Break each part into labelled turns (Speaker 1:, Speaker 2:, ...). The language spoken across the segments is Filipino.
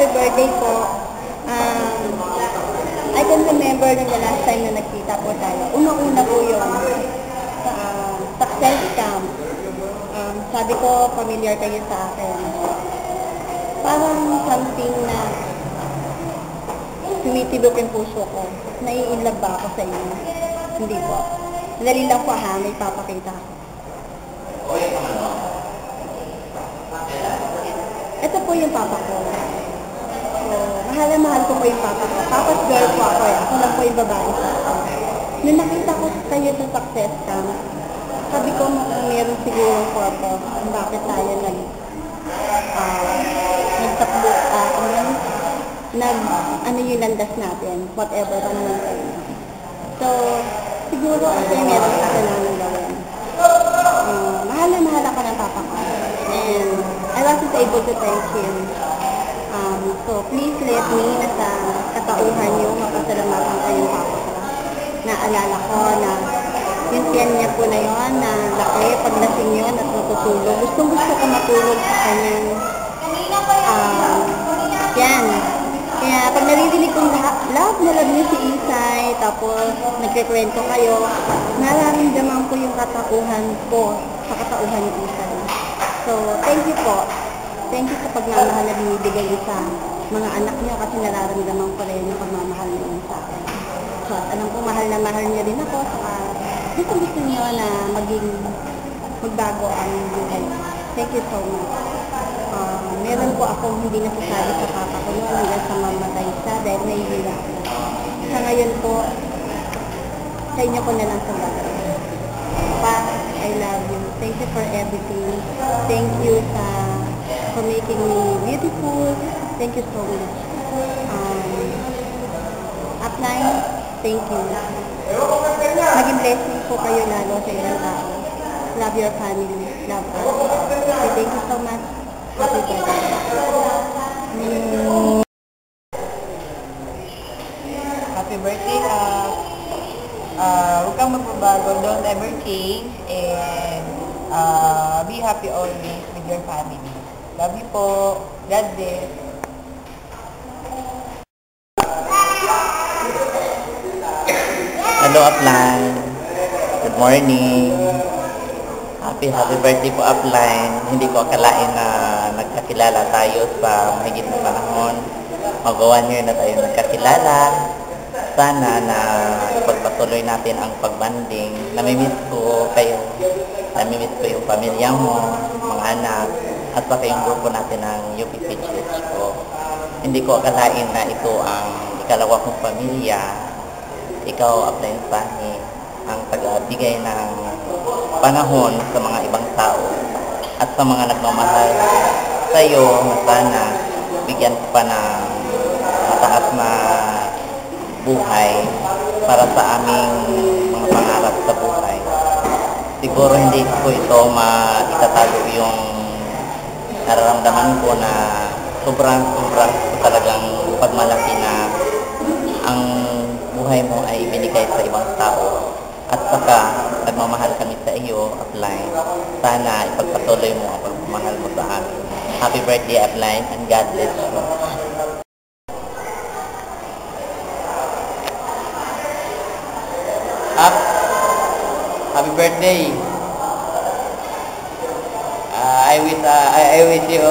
Speaker 1: happy birthday po. I can remember nung the last time na nagkita po tayo. Una-una po yun. Success camp. Sabi ko, familiar kayo sa akin. Parang something na tumitibok yung puso ko. Nai-inlove ba ako sa inyo? Hindi po. Dali lang po ha, may papakita ako. Ito po yung papa ko. So, mahal na mahal ko po yung papa ko. Papa's girl po ako eh. Ako lang po yung babae sa ako. Nung nakita ko kayo sa success camp, sabi ko meron siguro purpose kung bakit tayo nagtakbo, ano yung landas natin, whatever pa naman tayo. So, siguro kasi meron sa kailangan gawin. Mahal na mahal ako ng papa ko. And I wasn't able to thank him. So, please let me na sa katauhan niyo, mapasalamatan kayong papa ko. Naalala ko na yung tiyan niya po na yun, na laki, paglasing yun at natutulog. Gusto ko matulog sa kanyang yan. Kaya pag naririnig kong love na love niya si Isay, tapos nagkikwento kayo, nararamdaman ko yung katauhan ko sa katauhan ni Isay. So, thank you po. Thank you sa pagmamahal na binibigay niyo sa mga anak niyo kasi nararamdaman ko rin yung pagmamahal niyo sa akin. So, alam ko mahal na mahal niyo din ako. Gusto niyo na magbago ang buhay. Thank you so much. Meron po akong hindi nasasabi sa papa ko noon hanggang sa mamatay siya dahil nahihila ako. Sa ngayon po, sa inyo ko na lang sa bagay. Pa, I love you. Thank you for everything. Thank you for making me beautiful. Thank you so much. Upline, thank you. Maging blessing po kayo lalo sa ilang tao. Love your family. Love us. So, thank you so much. Happy birthday.
Speaker 2: Happy birthday. Huwag kang magbabago. Don't ever change. And be happy always with your family. Love you po. God bless.
Speaker 3: Hello, Upline. Good morning. Happy birthday po, Upline. Hindi ko akalain na nagkakilala tayo sa mahigit na panahon. Mag-1 year na tayo nagkakilala. Sana na ipagpatuloy natin ang pagbanding. Namimiss ko kayo. Namimiss ko yung pamilya mo, mga anak, at saka yung grupo natin ng UPPGH ko. Hindi ko akalain na ito ang ikalawa kong pamilya. Ikaw, Upline Fanny, ang taga-bigay ng panahon sa mga ibang tao at sa mga nagmamahal sa iyo. Sana bigyan ko pa ng mataas na buhay para sa aming mga pangarap sa buhay. Siguro hindi ko ito maitatago yung nararamdaman ko na sobrang talagang pagmalaki na ang buhay mo ay ibinigay sa ibang tao at saka nagmamahal kami sa iyo, Upline. Sana ipagpatuloy mo ang pagmamahal mo sa amin. Happy birthday, Upline, and God bless you. Happy birthday. I wish you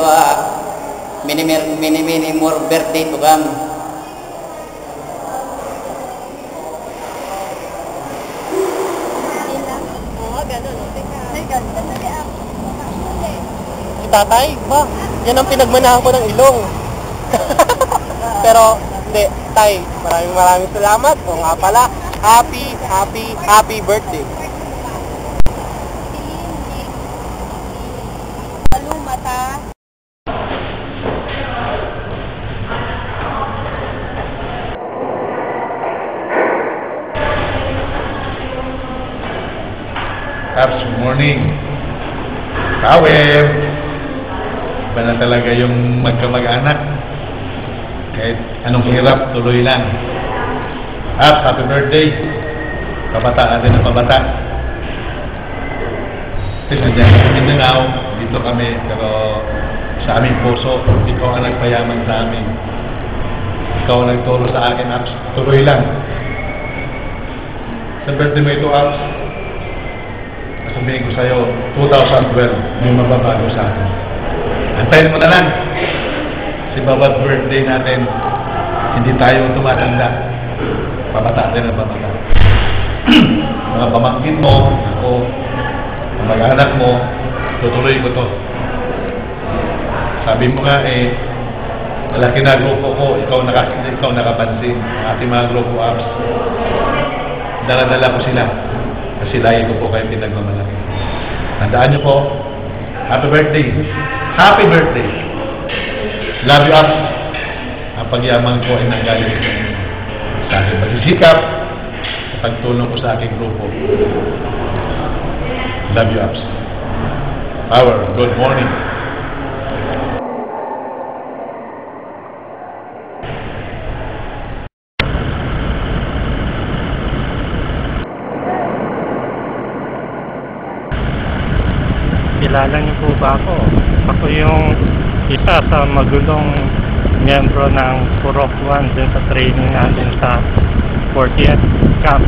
Speaker 3: many more birthday to come.
Speaker 4: Tatay, ba? Yan ang pinagmanahan ko ng ilong. Pero, hindi, tay, maraming salamat. O nga pala, happy birthday.
Speaker 1: Mata.
Speaker 5: Good morning. Kawin. Iba na talaga yung magkamag-anak. Kahit anong hirap, tuloy lang. At happy birthday. Kabataan din ang pabata. Kasi nandiyan sa Mindanao, dito kami, pero sa aming puso. Ikaw ang nagpayaman sa amin. Ikaw ang nagturo sa akin, Abs. Tuloy lang. Sa birthday mo ito, Abs, sabihin ko sa'yo, 2012, may mababago sa atin. Antayin mo na lang. Si bawat birthday natin, hindi tayo tumatanda. Pabata din ang pabata. Mga pamangkin mo, ako, mag-anak mo, tutuloy ko to. Sabi mo nga malaki na grupo ko, ikaw nakapansin. Ating mga grupo apps, dala-dala ko sila. Kasi lagi ko po kayo pinagmamalaki. Tandaan nyo po, happy birthday. Happy birthday. Love you apps. Ang pagyaman ko ay nanggaling sa aking pagsisikap, sa pagtulong ko sa aking grupo. Love you apps. Power, good morning.
Speaker 6: Kilala niyo po ba ako? Ako yung isa sa magulong miyembro ng Purok 1 din sa training natin sa 40th Camp.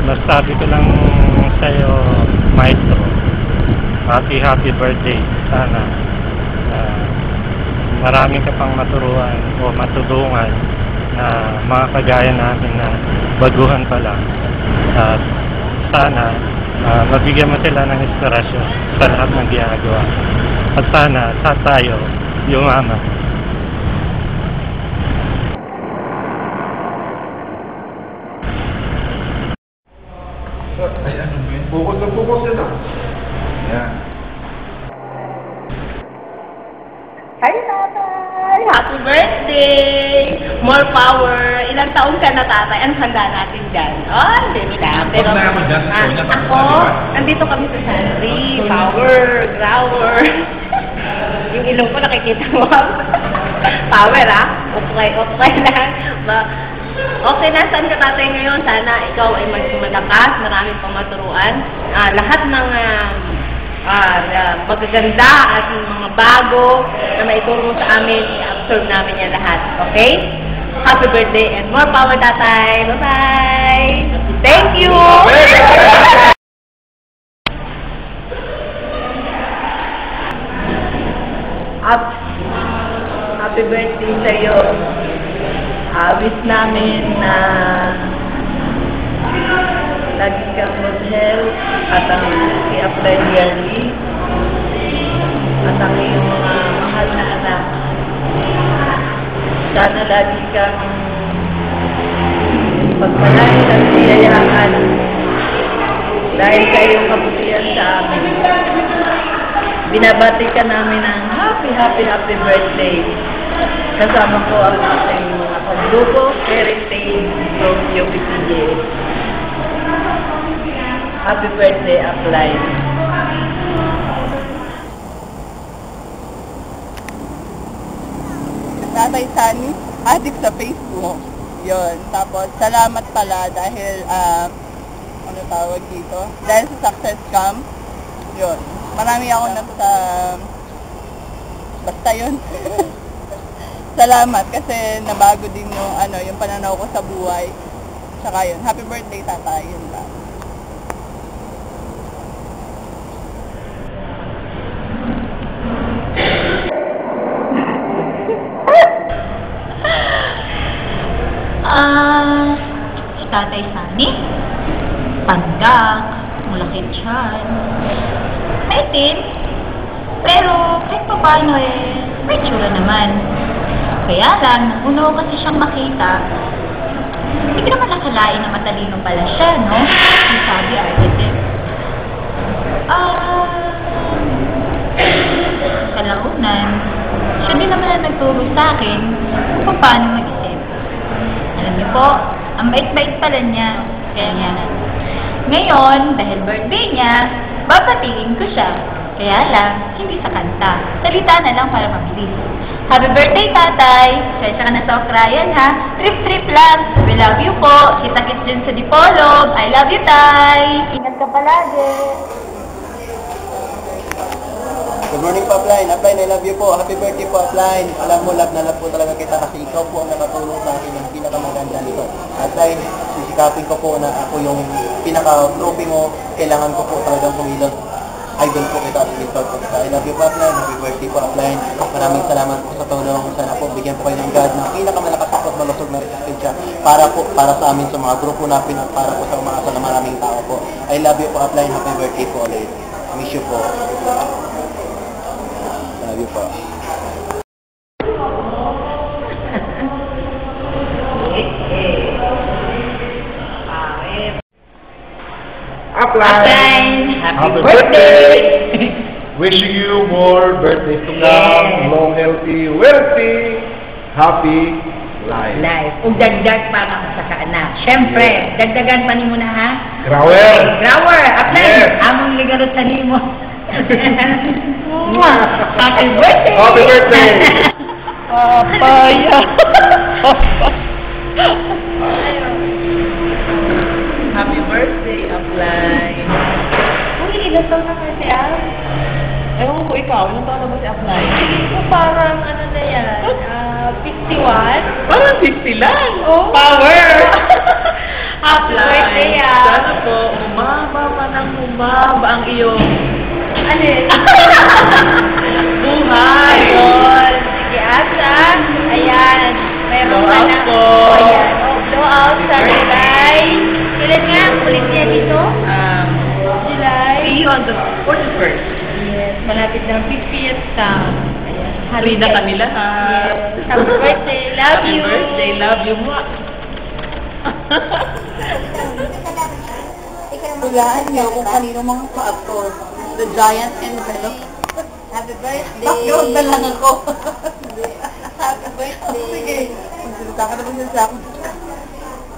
Speaker 6: Nasabi ko lang sa'yo, Maestro, happy birthday. Sana marami ka pang maturuan o matulungan na mga kagaya namin na baguhan pa lang. At sana mabigyan mo sila ng inspirasyon sa lahat ng ginagawa. At sana tayo yumaman.
Speaker 5: Ay, ano ba yun? Focus yun ah. Yan.
Speaker 2: Hi, Tatay! Happy birthday! More power! Ilang taon ka na, Tatay? Anong handa natin dyan? Oh, hindi lang. Pero, ako, nandito kami sa Sanri. Power, grower. Yung ilong ko, nakikita mo. Power, ah? Okay lang. Okay na, saan ka, Tatay, ngayon? Sana ikaw ay malakas, marami pang maturuan. Lahat ng magaganda at mga bago na maituro sa amin, i-absorb namin yan lahat. Okay? Happy birthday and more power, Tatay! Bye-bye! Thank you! Happy birthday sa'yo. Wish namin na lagi kang mag-health at ang i-apply yearly at ang iyong mga mahal na anak. Sana lagi kang pagpalain at siyayahan dahil sa iyong kabutihan sa amin. Binabati ka namin ng happy birthday. Kasama ko ang ating mga paglupo, heritage, from UPCJ. Happy birthday, Apply.
Speaker 1: Tatay Sunny, addict sa Facebook. Yun. Tapos, salamat pala dahil, ano tawag dito? Dahil sa Success Camp. Yun. Marami ako sa basta yun. Salamat kasi nabago din yung pananaw ko sa buhay. Tsaka yun. Happy birthday, Tatay. Yun lang.
Speaker 7: Tatay Sunny, panggak, mulakit siyan, maitim, pero kahit pa paano may tsura naman. Kaya lang, uno kasi siyang makita, hindi ko naman nakalain na matalino pala siya, no? Yung sabi, architect. Kalaunan, siya din naman ang nagturo sa akin kung paano mag-isip. Alam niyo po, ang bait-bait pala niya. Kaya nga, ngayon, dahil birthday niya, babatiin ko siya. Kaya lang, hindi sa kanta. Salita na lang para mabilis. Happy birthday, Tatay! Kaya ka na sa Okrayan, ha? Trip-trip lang. We love you po. Kita-kits din sa Dipolog. I love you, Tay! Ingat ka palagi!
Speaker 4: Good morning po, Upline. Upline, I love you po. Happy birthday po, Upline. Alam mo, love na love po talaga kita kasi ikaw po ang nakatulong sa akin ng pinakamaganda nito. Upline, sisikapin ko po na ako yung pinaka-trophy mo. Kailangan ko po talagang kumilos. Idol po kita at mentor po kita. I love you po, Upline. Happy birthday po, Upline. Maraming salamat po sa tulong. Sana po bigyan po kayo ng God ng pinakamalakas at malusog na resistensya para sa amin sa mga grupo natin at para po sa umaasa na maraming tao po. I love you po, Upline. Happy birthday po ulit. Miss you po. Love you po.
Speaker 2: Upline, happy birthday!
Speaker 5: Wishing you more birthdays to come, long, healthy, wealthy, happy life.
Speaker 2: Ug dagdag pa ako sa kaanak. Siyempre, dagdagan pa ni mo na ha?
Speaker 5: Grower!
Speaker 2: Grower! Upline,
Speaker 5: Yes.
Speaker 2: among ligarot sa nimo. Happy birthday!
Speaker 5: Happy birthday!
Speaker 2: Papaya! Happy birthday, Upline! Uy, ilan taon na kasi Ewan ko ikaw, ilan taon na ba si Upline?
Speaker 7: Sige ko parang ano na yan, 51.
Speaker 2: Parang 50 lang!
Speaker 7: Oh.
Speaker 2: Power!
Speaker 7: Happy birthday,
Speaker 2: Sana po, umaba pa ng umaba ang iyong
Speaker 7: Alin?
Speaker 2: buhay!
Speaker 7: Ayun. Sige, Asa. Ayan. Meron
Speaker 2: Blow
Speaker 7: ka
Speaker 2: out
Speaker 7: na.
Speaker 2: po.
Speaker 7: Ayan. Oh, blow out sa July. Kailan nga? Kulit niya dito? July.
Speaker 2: See you on the 41st.
Speaker 7: Yes. Malapit ng 50th ka. Ayan.
Speaker 2: Happy na kami lahat.
Speaker 7: Yes. Happy birthday. Love you.
Speaker 2: Happy birthday. Love you.
Speaker 1: Hulaan niyo kung kanino mga pa-actor. The Giant Envelope.
Speaker 7: Happy birthday.
Speaker 1: Background na lang ako.
Speaker 7: Happy birthday.
Speaker 1: Sige. Magsalita ka naman sa akin.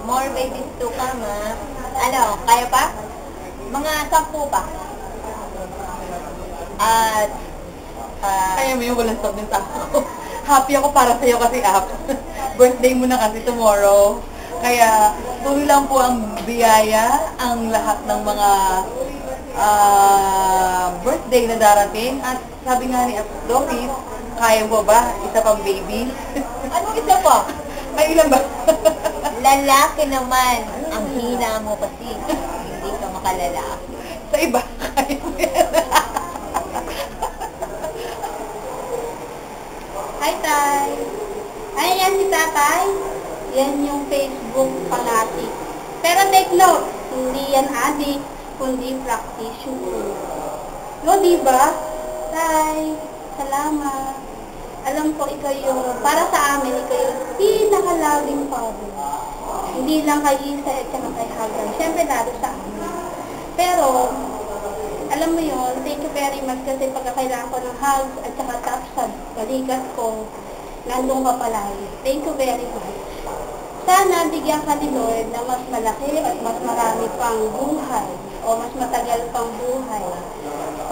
Speaker 7: More babies to come, ha? Ano, kaya pa? Mga 10 pa. At,
Speaker 1: Kaya mo yung walang sabi sa ako. Happy ako para sa'yo kasi birthday mo na kasi tomorrow. Kaya tuloy lang po ang biyaya, ang lahat ng mga birthday na darating. At sabi nga ni Doris, kaya mo ba? Isa pang baby?
Speaker 7: anong isa pa?
Speaker 1: May ilan ba?
Speaker 7: Lalaki naman. Ang hina mo kasi. Hindi ka makalalaki.
Speaker 1: Sa iba, kaya mo yan.
Speaker 7: Hi, Tay. Ay, yan si Tatay. Yan yung Facebook fanatic. Pero take note, hindi yan addict, kundi practitioner. No, diba? Tay, salamat. Alam ko ikaw yung, para sa amin, ikaw yung pinakalaving father. Hindi lang kay Isa at saka kay Hagan. Siyempre, lalo sa amin. Pero, alam mo yun, thank you very much kasi pagkakailangan ko ng hugs at saka tap sa balikat ko, nandun ka palagi. Thank you very much. Sana bigyan ka ni Lord na mas malaki at mas marami pang buhay o mas matagal pang buhay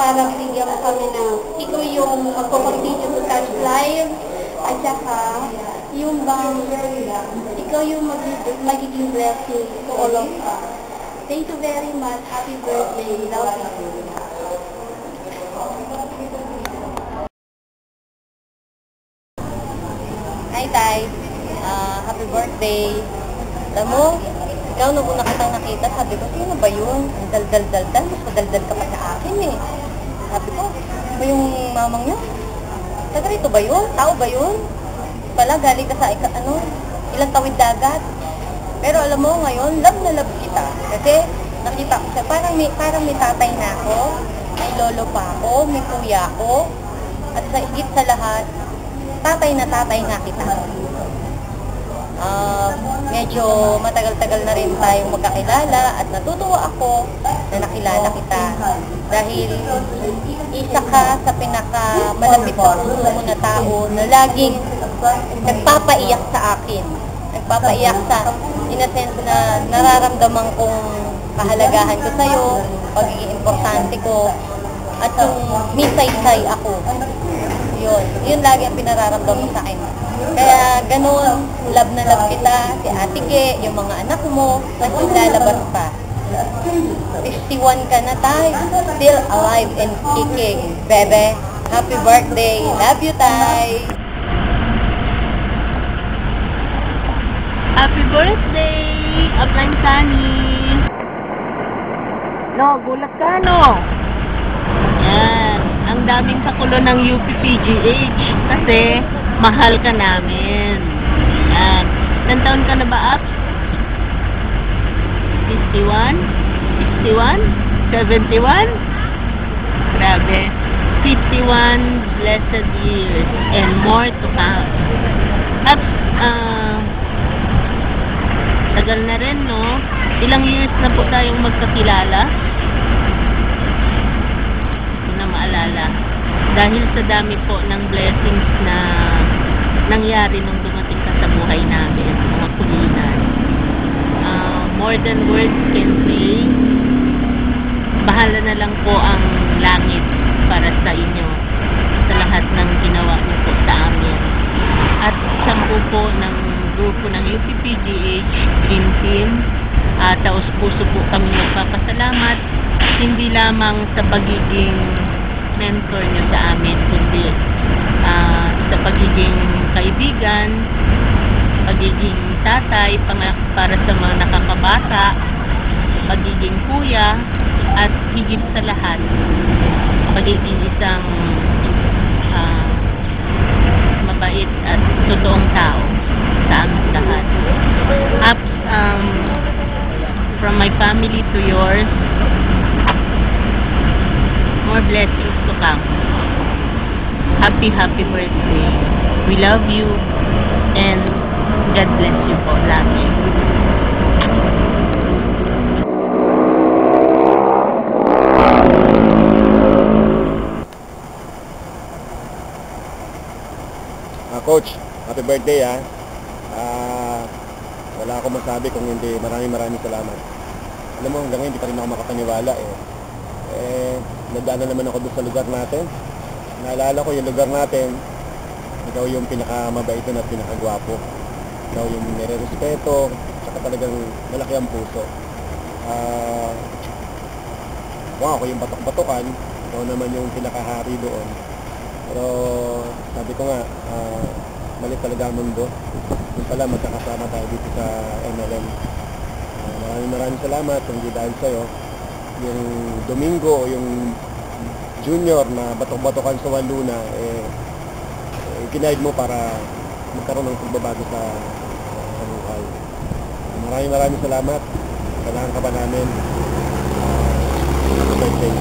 Speaker 7: para bigyan mo kami ng ikaw yung magpo-continue to touch live at saka yung bang ikaw yung magiging blessing to all of us. Thank you very much. Happy birthday. Love you. Hi, Tay. Happy birthday. Alam mo, ikaw nung una kitang nakita, sabi ko, sino ba yun? Ang dal-dal-dal-dal. Mas madaldal ka pa sa akin eh. Sabi ko, ba yung mamang nyo? Taga rito ba yun? Tao ba yun? Pala, galing ka sa ilang tawid dagat. Pero alam mo, ngayon, love na love kita. Kasi nakita ko siya, parang may tatay na ako, may lolo pa ako, may kuya ako, at sa higit sa lahat, tatay na kita. Medyo matagal-tagal na rin tayong magkakilala at natutuwa ako na nakilala kita dahil isa ka sa pinakamalapit sa puso mo na tao na laging nagpapaiyak sa akin. Nagpapaiyak sa, in a sense na nararamdaman kong kahalagahan ko sa'yo, pagiging importante ko, at yung misay-say ako. Yun lagi ang pinararamdam mo sa akin. Kaya ganun, love na love kita, si Ate Ke, yung mga anak mo, kasi lalabas pa. 51 ka na tayo, still alive and kicking, bebe.
Speaker 1: Happy birthday! Love you, Tay!
Speaker 2: Happy birthday! Upline Sunny! No, gulat ka, no? Yan. Ang daming kakulo ng UPPGH kasi mahal ka namin. Yan. Ilang taon ka na ba, Ups? 51? 61? 71? Grabe. 51 blessed years and more to come. Ups, tagal na rin, no? Ilang years na po tayong magkakilala? Hindi na maalala. Dahil sa dami po ng blessings na nangyari nung dumating ka sa buhay namin, mga kulinan. More than words can say, bahala na lang po ang langit para sa inyo sa lahat ng ginawa niyo po sa amin. At sampu po ng grupo ng UPPGH Dream Team, taos puso po kami nagpapasalamat hindi lamang sa pagiging mentor nyo sa amin, kundi sa pagiging kaibigan, pagiging tatay para sa mga nakakabata, pagiging kuya, at higit sa lahat pagiging isang mabait at totoong tao sa aming lahat. Ups, from my family to yours, more blessings to come. Happy birthday. We love you and God bless you po lagi.
Speaker 4: Coach, happy birthday ha. Wala akong masabi kung hindi maraming salamat. Alam mo, hanggang ngayon hindi pa rin ako makapaniwala nadaanan naman ako doon sa lugar natin. Naalala ko yung lugar natin, ikaw yung pinakamabait doon at pinakagwapo. Ikaw yung nire-respeto, saka talagang malaki ang puso. Ako yung batok-batokan, ikaw naman yung pinakahari doon. Pero sabi ko nga, mali talaga ang mundo. Yung pala magkakasama tayo dito sa MLM. Maraming salamat, hindi dahil sa'yo. Yung Domingo o yung Junior na batok-batokan sa Waluna, ginaid mo para magkaroon ng pagbabago sa buhay. Maraming salamat. Kailangan ka ba namin? Birthday.